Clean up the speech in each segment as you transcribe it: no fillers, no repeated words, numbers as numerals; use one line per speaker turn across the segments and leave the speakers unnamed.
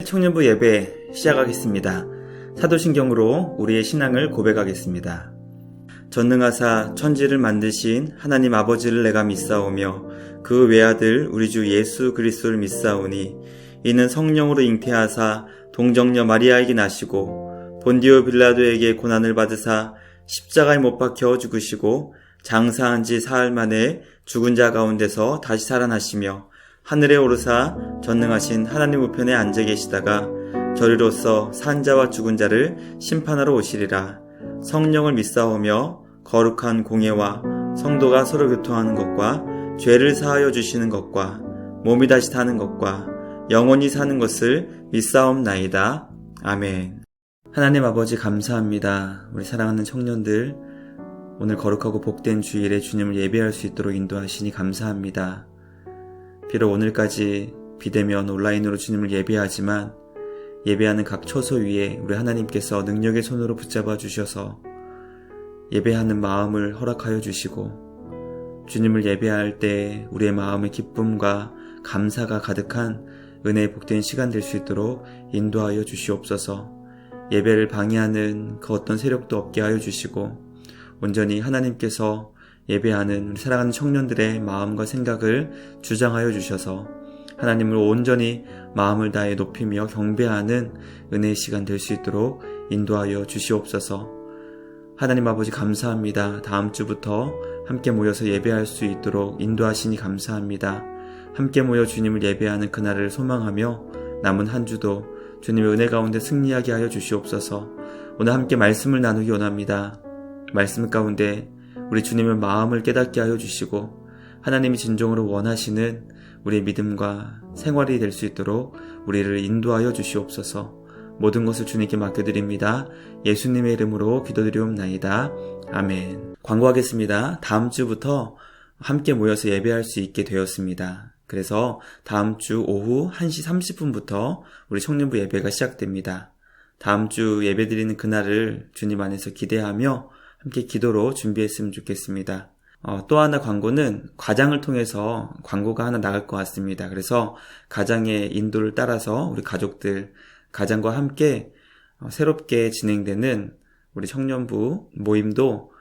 청년부 예배 시작하겠습니다. 사도신경으로 우리의 신앙을 고백하겠습니다. 전능하사 천지를 만드신 하나님 아버지를 내가 믿사오며 그 외아들 우리 주 예수 그리스도를 믿사오니 이는 성령으로 잉태하사 동정녀 마리아에게 나시고 본디오 빌라도에게 고난을 받으사 십자가에 못 박혀 죽으시고 장사한 지 사흘 만에 죽은 자 가운데서 다시 살아나시며 하늘에 오르사 전능하신 하나님 우편에 앉아 계시다가 저리로서 산 자와 죽은 자를 심판하러 오시리라. 성령을 믿사오며 거룩한 공예와 성도가 서로 교통하는 것과 죄를 사하여 주시는 것과 몸이 다시 타는 것과 영원히 사는 것을 믿사옵나이다. 아멘. 하나님 아버지 감사합니다. 우리 사랑하는 청년들, 오늘 거룩하고 복된 주일에 주님을 예배할 수 있도록 인도하시니 감사합니다. 비록 오늘까지 비대면 온라인으로 주님을 예배하지만 예배하는 각 처소 위에 우리 하나님께서 능력의 손으로 붙잡아 주셔서 예배하는 마음을 허락하여 주시고 주님을 예배할 때 우리의 마음의 기쁨과 감사가 가득한 은혜의 복된 시간 될 수 있도록 인도하여 주시옵소서. 예배를 방해하는 그 어떤 세력도 없게 하여 주시고 온전히 하나님께서 예배하는 우리 사랑하는 청년들의 마음과 생각을 주장하여 주셔서 하나님을 온전히 마음을 다해 높이며 경배하는 은혜의 시간 될 수 있도록 인도하여 주시옵소서. 하나님 아버지 감사합니다. 다음 주부터 함께 모여서 예배할 수 있도록 인도하시니 감사합니다. 함께 모여 주님을 예배하는 그날을 소망하며 남은 한 주도 주님의 은혜 가운데 승리하게 하여 주시옵소서. 오늘 함께 말씀을 나누기 원합니다. 말씀 가운데 우리 주님의 마음을 깨닫게 하여 주시고 하나님이 진정으로 원하시는 우리의 믿음과 생활이 될 수 있도록 우리를 인도하여 주시옵소서. 모든 것을 주님께 맡겨드립니다. 예수님의 이름으로 기도드리옵나이다. 아멘. 광고하겠습니다. 다음 주부터 함께 모여서 예배할 수 있게 되었습니다. 그래서 다음 주 오후 1시 30분부터 우리 청년부 예배가 시작됩니다. 다음 주 예배드리는 그날을 주님 안에서 기대하며 함께 기도로 준비했으면 좋겠습니다. 또 하나 광고는 가장을 통해서 광고가 하나 나갈 것 같습니다. 그래서 가장의 인도를 따라서 우리 가족들, 가장과 함께 새롭게 진행되는 우리 청년부 모임도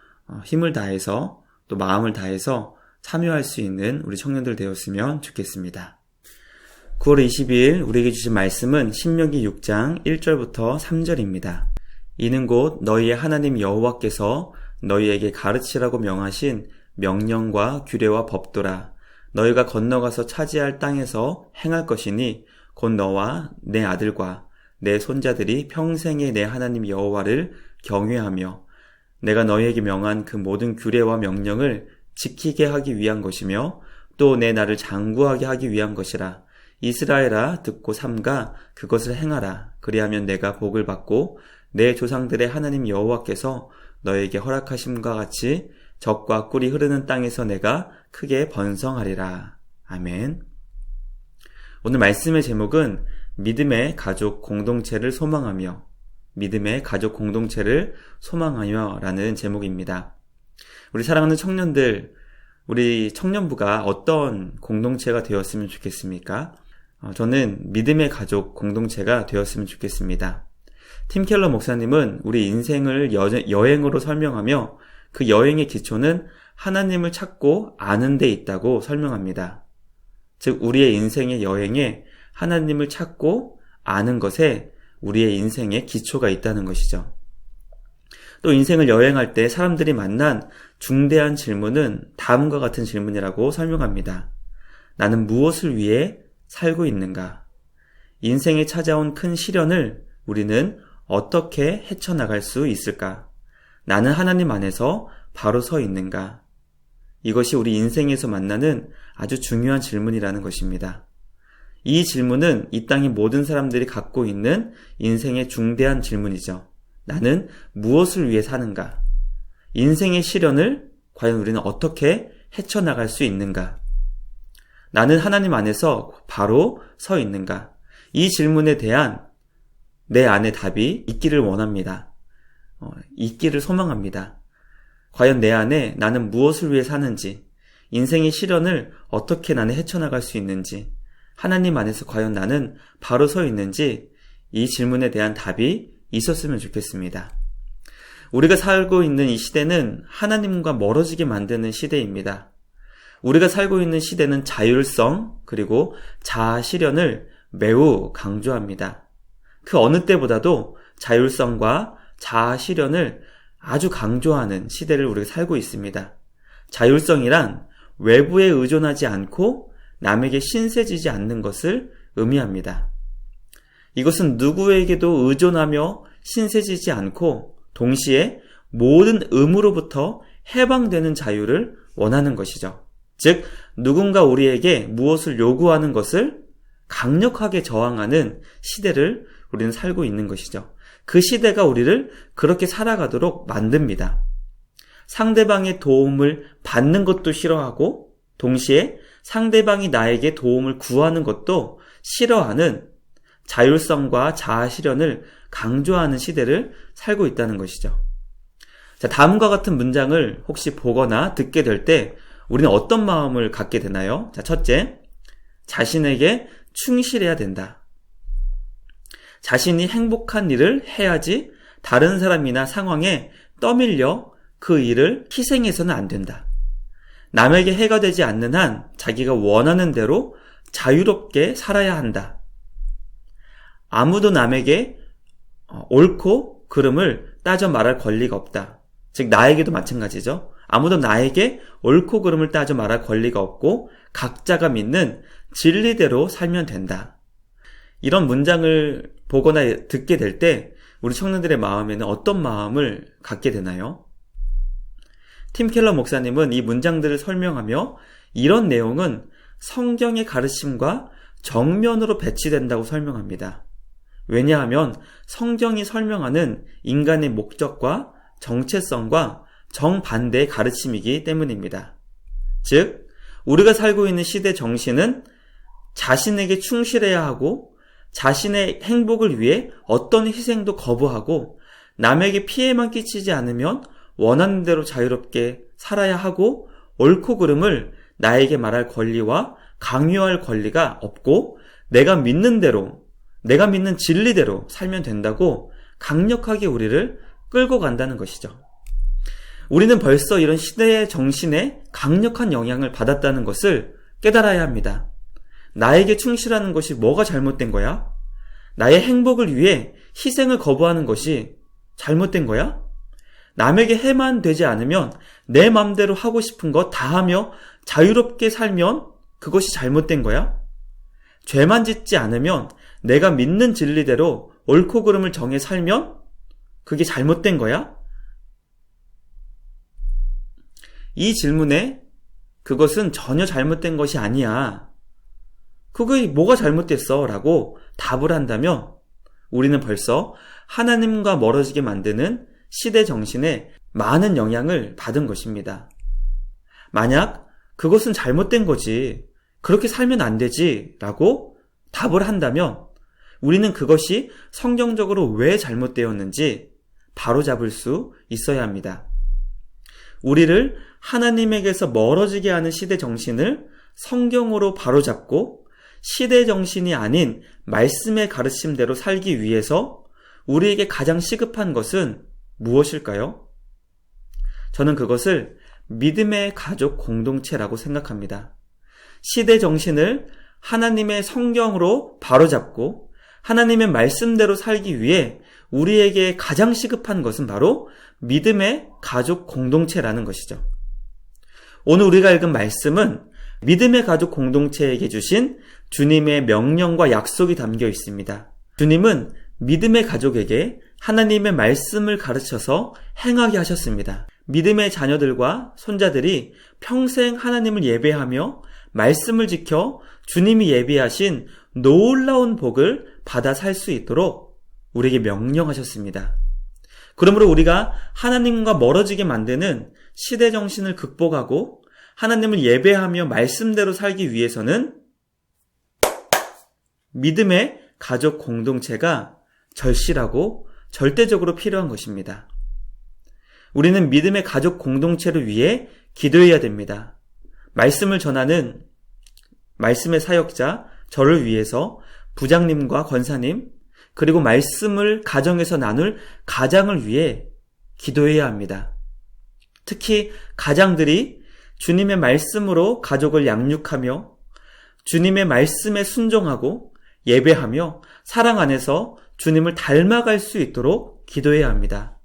힘을 다해서 또 마음을 다해서 참여할 수 있는 우리 청년들 되었으면 좋겠습니다. 9월 22일 우리에게 주신 말씀은 신명기 6장 1절부터 3절입니다. 이는 곧 너희의 하나님 여호와께서 너희에게 가르치라고 명하신 명령과 규례와 법도라. 너희가 건너가서 차지할 땅에서 행할 것이니 곧 너와 내 아들과 내 손자들이 평생에 내 하나님 여호와를 경외하며 내가 너희에게 명한 그 모든 규례와 명령을 지키게 하기 위한 것이며 또 내 나를 장구하게 하기 위한 것이라. 이스라엘아 듣고 삼가 그것을 행하라. 그리하면 내가 복을 받고 내 조상들의 하나님 여호와께서 너에게 허락하심과 같이 젖과 꿀이 흐르는 땅에서 내가 크게 번성하리라. 아멘. 오늘 말씀의 제목은 믿음의 가족 공동체를 소망하며, 믿음의 가족 공동체를 소망하며 라는 제목입니다. 우리 사랑하는 청년들, 우리 청년부가 어떤 공동체가 되었으면 좋겠습니까? 저는 믿음의 가족 공동체가 되었으면 좋겠습니다. 팀 켈러 목사님은 우리 인생을 여행으로 설명하며 그 여행의 기초는 하나님을 찾고 아는 데 있다고 설명합니다. 즉 우리의 인생의 여행에 하나님을 찾고 아는 것에 우리의 인생의 기초가 있다는 것이죠. 또 인생을 여행할 때 사람들이 만난 중대한 질문은 다음과 같은 질문이라고 설명합니다. 나는 무엇을 위해 살고 있는가? 인생에 찾아온 큰 시련을 우리는 어떻게 헤쳐나갈 수 있을까? 나는 하나님 안에서 바로 서 있는가? 이것이 우리 인생에서 만나는 아주 중요한 질문이라는 것입니다. 이 질문은 이 땅의 모든 사람들이 갖고 있는 인생의 중대한 질문이죠. 나는 무엇을 위해 사는가? 인생의 시련을 과연 우리는 어떻게 헤쳐나갈 수 있는가? 나는 하나님 안에서 바로 서 있는가? 이 질문에 대한 내 안에 답이 있기를 원합니다. 있기를 소망합니다. 과연 내 안에 나는 무엇을 위해 사는지, 인생의 시련을 어떻게 나는 헤쳐나갈 수 있는지, 하나님 안에서 과연 나는 바로 서 있는지 이 질문에 대한 답이 있었으면 좋겠습니다. 우리가 살고 있는 이 시대는 하나님과 멀어지게 만드는 시대입니다. 우리가 살고 있는 시대는 자율성 그리고 자아 실현을 매우 강조합니다. 그 어느 때보다도 자율성과 자아 실현을 아주 강조하는 시대를 우리가 살고 있습니다. 자율성이란 외부에 의존하지 않고 남에게 신세지지 않는 것을 의미합니다. 이것은 누구에게도 의존하며 신세지지 않고 동시에 모든 의무로부터 해방되는 자유를 원하는 것이죠. 즉, 누군가 우리에게 무엇을 요구하는 것을 강력하게 저항하는 시대를 우리는 살고 있는 것이죠. 그 시대가 우리를 그렇게 살아가도록 만듭니다. 상대방의 도움을 받는 것도 싫어하고 동시에 상대방이 나에게 도움을 구하는 것도 싫어하는 자율성과 자아 실현을 강조하는 시대를 살고 있다는 것이죠. 자, 다음과 같은 문장을 혹시 보거나 듣게 될 때 우리는 어떤 마음을 갖게 되나요? 자, 첫째, 자신에게 충실해야 된다. 자신이 행복한 일을 해야지 다른 사람이나 상황에 떠밀려 그 일을 희생해서는 안 된다. 남에게 해가 되지 않는 한 자기가 원하는 대로 자유롭게 살아야 한다. 아무도 남에게 옳고 그름을 따져 말할 권리가 없다. 즉 나에게도 마찬가지죠. 아무도 나에게 옳고 그름을 따져 말할 권리가 없고 각자가 믿는 진리대로 살면 된다. 이런 문장을 보거나 듣게 될 때 우리 청년들의 마음에는 어떤 마음을 갖게 되나요? 팀 켈러 목사님은 이 문장들을 설명하며 이런 내용은 성경의 가르침과 정면으로 배치된다고 설명합니다. 왜냐하면 성경이 설명하는 인간의 목적과 정체성과 정반대의 가르침이기 때문입니다. 즉, 우리가 살고 있는 시대 정신은 자신에게 충실해야 하고 자신의 행복을 위해 어떤 희생도 거부하고 남에게 피해만 끼치지 않으면 원하는 대로 자유롭게 살아야 하고 옳고 그름을 나에게 말할 권리와 강요할 권리가 없고 내가 믿는 대로, 내가 믿는 진리대로 살면 된다고 강력하게 우리를 끌고 간다는 것이죠. 우리는 벌써 이런 시대의 정신에 강력한 영향을 받았다는 것을 깨달아야 합니다. 나에게 충실하는 것이 뭐가 잘못된 거야? 나의 행복을 위해 희생을 거부하는 것이 잘못된 거야? 남에게 해만 되지 않으면 내 맘대로 하고 싶은 거 다 하며 자유롭게 살면 그것이 잘못된 거야? 죄만 짓지 않으면 내가 믿는 진리대로 옳고 그름을 정해 살면 그게 잘못된 거야? 이 질문에 그것은 전혀 잘못된 것이 아니야. 그게 뭐가 잘못됐어? 라고 답을 한다면 우리는 벌써 하나님과 멀어지게 만드는 시대 정신에 많은 영향을 받은 것입니다. 만약 그것은 잘못된 거지, 그렇게 살면 안 되지 라고 답을 한다면 우리는 그것이 성경적으로 왜 잘못되었는지 바로잡을 수 있어야 합니다. 우리를 하나님에게서 멀어지게 하는 시대 정신을 성경으로 바로잡고 시대 정신이 아닌 말씀의 가르침대로 살기 위해서 우리에게 가장 시급한 것은 무엇일까요? 저는 그것을 믿음의 가족 공동체라고 생각합니다. 시대 정신을 하나님의 성경으로 바로잡고 하나님의 말씀대로 살기 위해 우리에게 가장 시급한 것은 바로 믿음의 가족 공동체라는 것이죠. 오늘 우리가 읽은 말씀은 믿음의 가족 공동체에게 주신 주님의 명령과 약속이 담겨 있습니다. 주님은 믿음의 가족에게 하나님의 말씀을 가르쳐서 행하게 하셨습니다. 믿음의 자녀들과 손자들이 평생 하나님을 예배하며 말씀을 지켜 주님이 예비하신 놀라운 복을 받아 살 수 있도록 우리에게 명령하셨습니다. 그러므로 우리가 하나님과 멀어지게 만드는 시대 정신을 극복하고 하나님을 예배하며 말씀대로 살기 위해서는 믿음의 가족 공동체가 절실하고 절대적으로 필요한 것입니다. 우리는 믿음의 가족 공동체를 위해 기도해야 됩니다. 말씀을 전하는 말씀의 사역자, 저를 위해서 부장님과 권사님, 그리고 말씀을 가정에서 나눌 가장을 위해 기도해야 합니다. 특히 가장들이 주님의 말씀으로 가족을 양육하며 주님의 말씀에 순종하고 예배하며 사랑 안에서 주님을 닮아갈 수 있도록 기도해야 합니다.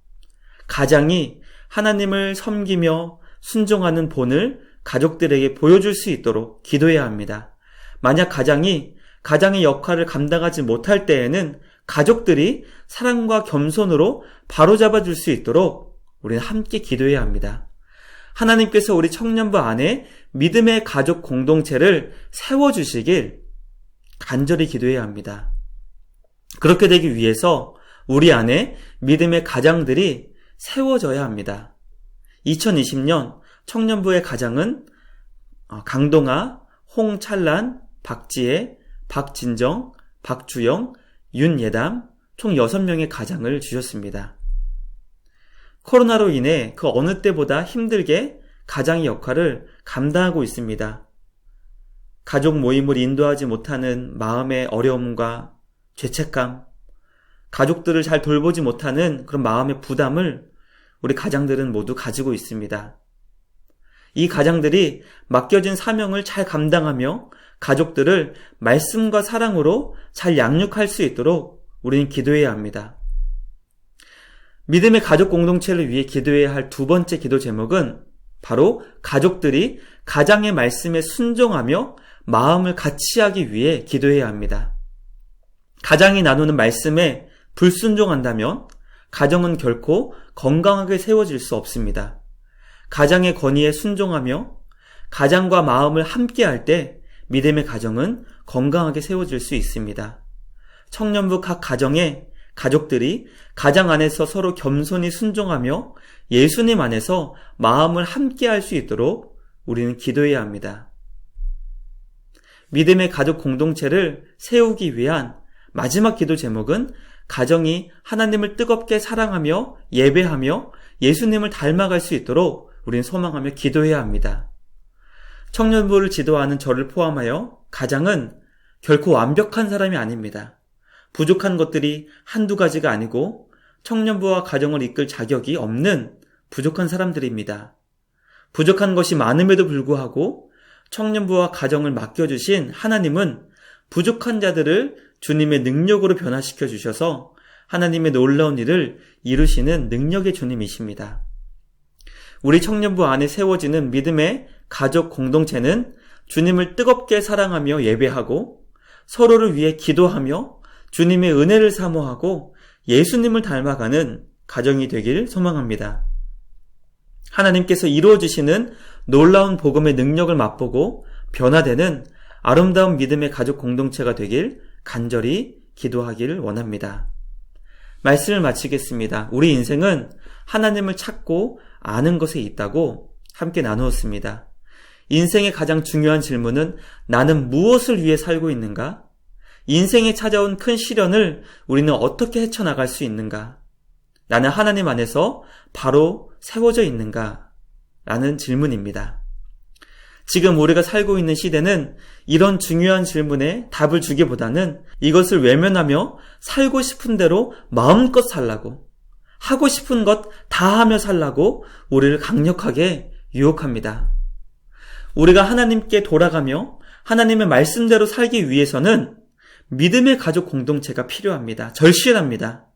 가장이 하나님을 섬기며 순종하는 본을 가족들에게 보여줄 수 있도록 기도해야 합니다. 만약 가장이 가장의 역할을 감당하지 못할 때에는 가족들이 사랑과 겸손으로 바로잡아줄 수 있도록 우리는 함께 기도해야 합니다. 하나님께서 우리 청년부 안에 믿음의 가족 공동체를 세워주시길 간절히 기도해야 합니다. 그렇게 되기 위해서 우리 안에 믿음의 가장들이 세워져야 합니다. 2020년 청년부의 가장은 강동아, 홍찬란, 박지혜, 박진정, 박주영, 윤예담 총 6명의 가장을 주셨습니다. 코로나로 인해 그 어느 때보다 힘들게 가장의 역할을 감당하고 있습니다. 가족 모임을 인도하지 못하는 마음의 어려움과 죄책감, 가족들을 잘 돌보지 못하는 그런 마음의 부담을 우리 가장들은 모두 가지고 있습니다. 이 가장들이 맡겨진 사명을 잘 감당하며 가족들을 말씀과 사랑으로 잘 양육할 수 있도록 우리는 기도해야 합니다. 믿음의 가족 공동체를 위해 기도해야 할 두 번째 기도 제목은 바로 가족들이 가장의 말씀에 순종하며 마음을 같이하기 위해 기도해야 합니다. 가장이 나누는 말씀에 불순종한다면 가정은 결코 건강하게 세워질 수 없습니다. 가장의 권위에 순종하며 가장과 마음을 함께할 때 믿음의 가정은 건강하게 세워질 수 있습니다. 청년부 각 가정에 가족들이 가장 안에서 서로 겸손히 순종하며 예수님 안에서 마음을 함께할 수 있도록 우리는 기도해야 합니다. 믿음의 가족 공동체를 세우기 위한 마지막 기도 제목은 가정이 하나님을 뜨겁게 사랑하며 예배하며 예수님을 닮아갈 수 있도록 우리는 소망하며 기도해야 합니다. 청년부를 지도하는 저를 포함하여 가장은 결코 완벽한 사람이 아닙니다. 부족한 것들이 한두 가지가 아니고 청년부와 가정을 이끌 자격이 없는 부족한 사람들입니다. 부족한 것이 많음에도 불구하고 청년부와 가정을 맡겨주신 하나님은 부족한 자들을 주님의 능력으로 변화시켜 주셔서 하나님의 놀라운 일을 이루시는 능력의 주님이십니다. 우리 청년부 안에 세워지는 믿음의 가족 공동체는 주님을 뜨겁게 사랑하며 예배하고 서로를 위해 기도하며 주님의 은혜를 사모하고 예수님을 닮아가는 가정이 되길 소망합니다. 하나님께서 이루어주시는 놀라운 복음의 능력을 맛보고 변화되는 아름다운 믿음의 가족 공동체가 되길 간절히 기도하기를 원합니다. 말씀을 마치겠습니다. 우리 인생은 하나님을 찾고 아는 것에 있다고 함께 나누었습니다. 인생의 가장 중요한 질문은 나는 무엇을 위해 살고 있는가? 인생에 찾아온 큰 시련을 우리는 어떻게 헤쳐나갈 수 있는가? 나는 하나님 안에서 바로 세워져 있는가? 라는 질문입니다. 지금 우리가 살고 있는 시대는 이런 중요한 질문에 답을 주기보다는 이것을 외면하며 살고 싶은 대로 마음껏 살라고, 하고 싶은 것 다 하며 살라고 우리를 강력하게 유혹합니다. 우리가 하나님께 돌아가며 하나님의 말씀대로 살기 위해서는 믿음의 가족 공동체가 필요합니다. 절실합니다.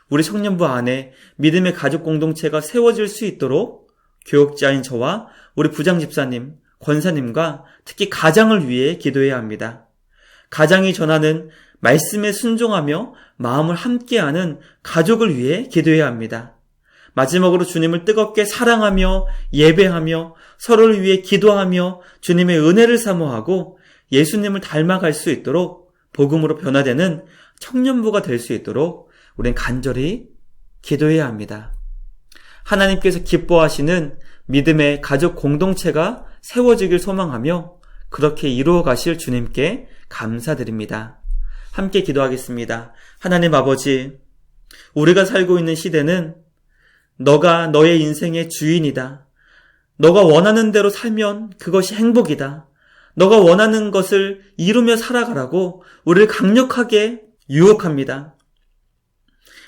우리 청년부 안에 믿음의 가족 공동체가 세워질 수 있도록 교역자인 저와 우리 부장 집사님, 권사님과 특히 가장을 위해 기도해야 합니다. 가장이 전하는 말씀에 순종하며 마음을 함께하는 가족을 위해 기도해야 합니다. 마지막으로 주님을 뜨겁게 사랑하며 예배하며 서로를 위해 기도하며 주님의 은혜를 사모하고 예수님을 닮아갈 수 있도록 복음으로 변화되는 청년부가 될 수 있도록 우리는 간절히 기도해야 합니다. 하나님께서 기뻐하시는 믿음의 가족 공동체가 세워지길 소망하며 그렇게 이루어 가실 주님께 감사드립니다. 함께 기도하겠습니다. 하나님 아버지, 우리가 살고 있는 시대는 너가 너의 인생의 주인이다. 너가 원하는 대로 살면 그것이 행복이다. 너가 원하는 것을 이루며 살아가라고 우리를 강력하게 유혹합니다.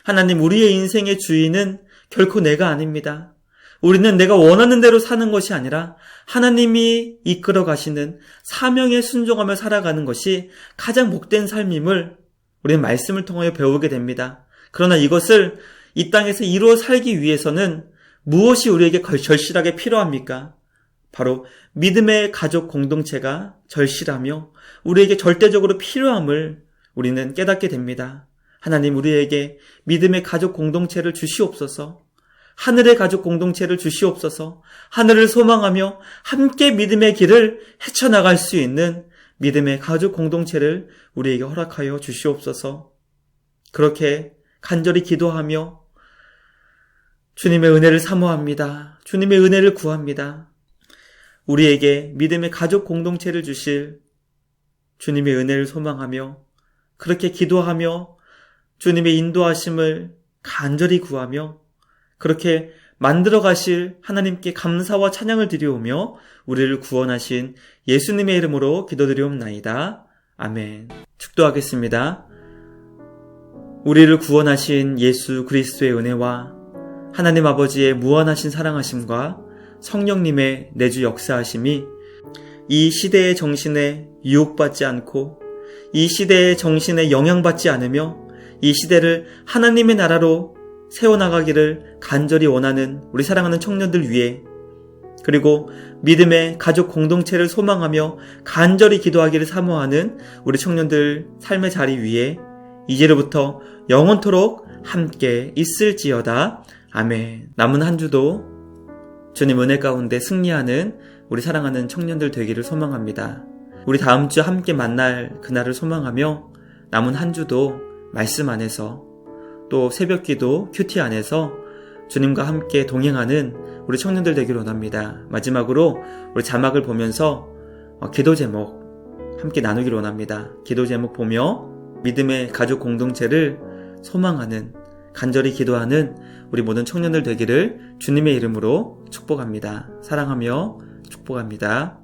하나님, 우리의 인생의 주인은 결코 내가 아닙니다. 우리는 내가 원하는 대로 사는 것이 아니라 하나님이 이끌어 가시는 사명에 순종하며 살아가는 것이 가장 복된 삶임을 우리는 말씀을 통하여 배우게 됩니다. 그러나 이것을 이 땅에서 이루어 살기 위해서는 무엇이 우리에게 절실하게 필요합니까? 바로 믿음의 가족 공동체가 절실하며 우리에게 절대적으로 필요함을 우리는 깨닫게 됩니다. 하나님, 우리에게 믿음의 가족 공동체를 주시옵소서. 하늘의 가족 공동체를 주시옵소서. 하늘을 소망하며 함께 믿음의 길을 헤쳐나갈 수 있는 믿음의 가족 공동체를 우리에게 허락하여 주시옵소서. 그렇게 간절히 기도하며 주님의 은혜를 사모합니다. 주님의 은혜를 구합니다. 우리에게 믿음의 가족 공동체를 주실 주님의 은혜를 소망하며 그렇게 기도하며 주님의 인도하심을 간절히 구하며 그렇게 만들어 가실 하나님께 감사와 찬양을 드리오며 우리를 구원하신 예수님의 이름으로 기도드리옵나이다. 아멘. 축도하겠습니다. 우리를 구원하신 예수 그리스도의 은혜와 하나님 아버지의 무한하신 사랑하심과 성령님의 내주 역사하심이 이 시대의 정신에 유혹받지 않고 이 시대의 정신에 영향받지 않으며 이 시대를 하나님의 나라로 세워나가기를 간절히 원하는 우리 사랑하는 청년들 위해, 그리고 믿음의 가족 공동체를 소망하며 간절히 기도하기를 사모하는 우리 청년들 삶의 자리 위에 이제로부터 영원토록 함께 있을지어다. 아멘. 남은 한 주도 주님 은혜 가운데 승리하는 우리 사랑하는 청년들 되기를 소망합니다. 우리 다음 주 함께 만날 그날을 소망하며 남은 한 주도 말씀 안에서 또 새벽기도 큐티 안에서 주님과 함께 동행하는 우리 청년들 되기를 원합니다. 마지막으로 우리 자막을 보면서 기도 제목 함께 나누기를 원합니다. 기도 제목 보며 믿음의 가족 공동체를 소망하는, 간절히 기도하는 우리 모든 청년들 되기를 주님의 이름으로 축복합니다. 사랑하며 축복합니다.